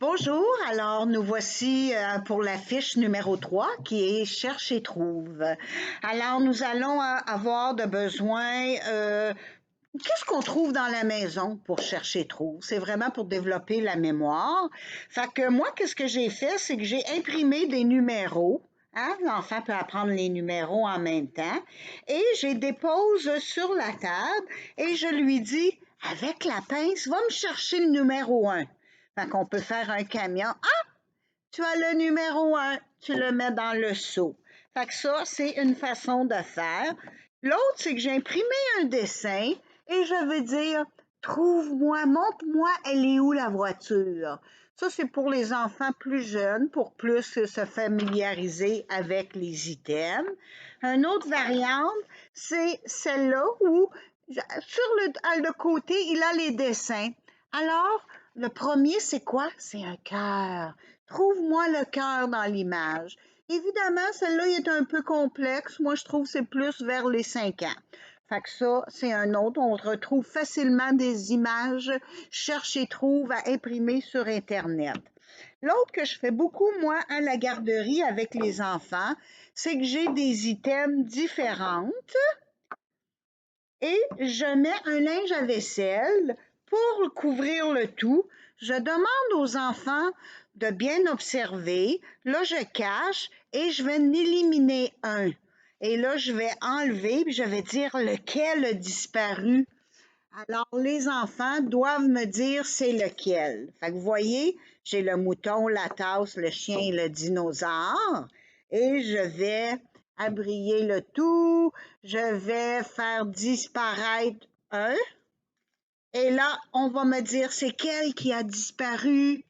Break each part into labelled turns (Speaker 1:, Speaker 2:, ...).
Speaker 1: Bonjour, alors nous voici pour la fiche numéro 3 qui est Cherche et trouve. Alors nous allons avoir de besoin, qu'est-ce qu'on trouve dans la maison pour chercher et trouve? C'est vraiment pour développer la mémoire. Fait que moi, qu'est-ce que j'ai fait? C'est que j'ai imprimé des numéros. Hein? L'enfant peut apprendre les numéros en même temps. Et je les dépose sur la table et je lui dis, avec la pince, va me chercher le numéro 1. Fait qu'on peut faire un camion. Ah, tu as le numéro 1, tu le mets dans le seau. Fait que ça, c'est une façon de faire. L'autre, c'est que j'ai imprimé un dessin et je veux dire, trouve-moi, montre-moi, elle est où la voiture? Ça, c'est pour les enfants plus jeunes, pour plus se familiariser avec les items. Une autre variante, c'est celle-là où, sur le côté, il a les dessins. Alors, le premier, c'est quoi? C'est un cœur. Trouve-moi le cœur dans l'image. Évidemment, celle-là est un peu complexe. Moi, je trouve que c'est plus vers les 5 ans. Fait que ça, c'est un autre. On retrouve facilement des images, cherche et trouve à imprimer sur Internet. L'autre que je fais beaucoup, moi, à la garderie avec les enfants, c'est que j'ai des items différents et je mets un linge à vaisselle pour couvrir le tout. Je demande aux enfants de bien observer. Là, je cache et je vais en éliminer un. Et là, je vais enlever puis je vais dire lequel a disparu. Alors, les enfants doivent me dire c'est lequel. Fait que vous voyez, j'ai le mouton, la tasse, le chien et le dinosaure. Et je vais abrier le tout. Je vais faire disparaître un. Et là, on va me dire c'est quel qui a disparu.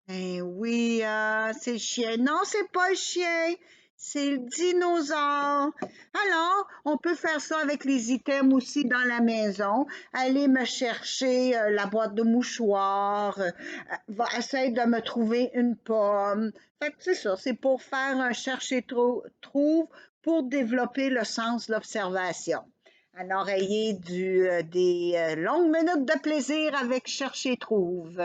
Speaker 1: Eh oui, c'est le chien. Non, c'est pas le chien, c'est le dinosaure. Alors, on peut faire ça avec les items aussi dans la maison. Aller me chercher la boîte de mouchoirs, essayer de me trouver une pomme. Fait que c'est ça, c'est pour faire un chercher-trouve pour développer le sens de l'observation. Alors, ayez des longues minutes de plaisir avec chercher-trouve.